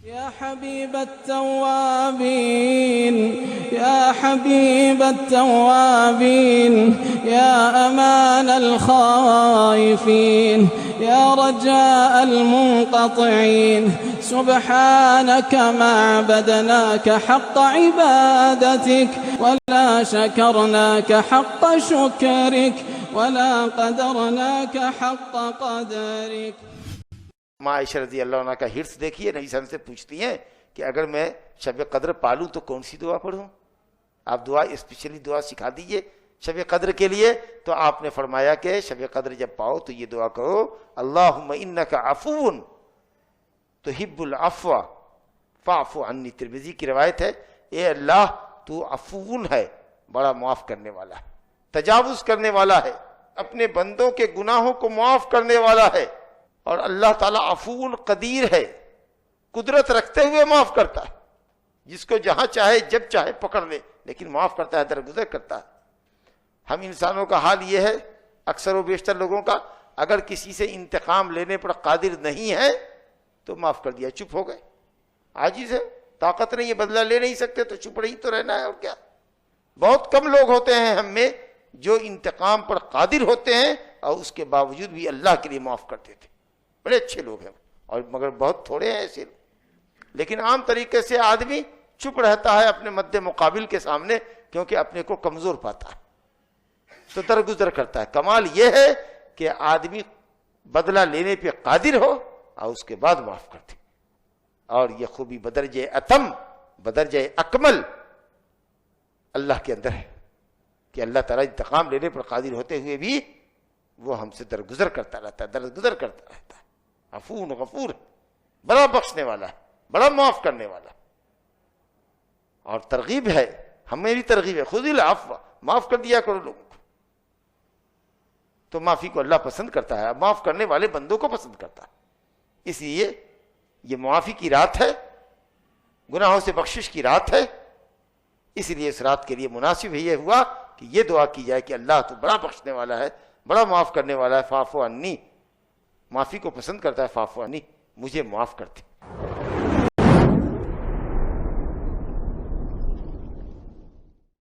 يا حبيب التوابين يا حبيب التوابين يا أمان الخائفين يا رجاء المنقطعين سبحانك ما عبدناك حق عبادتك ولا شكرناك حق شكرك ولا قدرناك حق قدرك۔ ماں عائشہ رضی اللہ عنہ کا حرص دیکھیے، نبی صلی اللہ علیہ وسلم سے پوچھتی ہیں کہ اگر میں شب قدر پالوں تو کون سی دعا پڑھوں؟ آپ دعا اسپیشلی دعا سکھا دیجئے شب قدر کے لیے۔ تو آپ نے فرمایا کہ شب قدر جب پاؤ تو یہ دعا کہو، اللہم انک عفو تحب العفو فاعف عنی۔ ترمذی کی روایت ہے، اے اللہ تو عفو ہے، بڑا معاف کرنے والا ہے، تجاوز کرنے والا ہے، اپنے بندوں کے گناہوں کو معاف کرنے والا ہے۔ اور اللہ تعالیٰ عفو قدیر ہے، قدرت رکھتے ہوئے معاف کرتا ہے، جس کو جہاں چاہے جب چاہے پکڑ لے، لیکن معاف کرتا ہے، درگزر کرتا ہے۔ ہم انسانوں کا حال یہ ہے، اکثر و بیشتر لوگوں کا، اگر کسی سے انتقام لینے پر قادر نہیں ہے تو معاف کر دیا، چپ ہو گئے، عاجز ہے، طاقت نہیں ہے، بدلہ لے نہیں سکتے تو چپ رہی تو رہنا ہے، اور کیا۔ بہت کم لوگ ہوتے ہیں ہم میں جو انتقام پر قادر ہوتے ہیں اور اس کے باوجود بھی اللہ کے لیے معاف کر دیتے، بڑے اچھے لوگ ہیں، اور مگر بہت تھوڑے ہیں ایسے لوگ۔ لیکن عام طریقے سے آدمی چپ رہتا ہے اپنے مد مقابل کے سامنے، کیونکہ اپنے کو کمزور پاتا ہے تو درگزر کرتا ہے۔ کمال یہ ہے کہ آدمی بدلہ لینے پہ قادر ہو اور اس کے بعد معاف کر دے، اور یہ خوبی بدرجہ اتم، بدرجہ اکمل اللہ کے اندر ہے کہ اللہ تعالیٰ انتقام لینے پر قادر ہوتے ہوئے بھی وہ ہم سے درگزر کرتا رہتا ہے، درگزر کرتا رہتا ہے۔ عفو غفور، بڑا بخشنے والا ہے، بڑا معاف کرنے والا ہے۔ اور ترغیب ہے، ہمیں بھی ترغیب ہے، خذ العفو، معاف کر دیا کرو لوگوں کو۔ تو معافی کو اللہ پسند کرتا ہے، معاف کرنے والے بندوں کو پسند کرتا ہے۔ اس لیے یہ معافی کی رات ہے، گناہوں سے بخشش کی رات ہے، اس لیے اس رات کے لیے مناسب یہ ہوا کہ یہ دعا کی جائے کہ اللہ تو بڑا بخشنے والا ہے، بڑا معاف کرنے والا ہے، فاعف عنی، معافی کو پسند کرتا ہے، فاعف عنی، مجھے معاف کر دے۔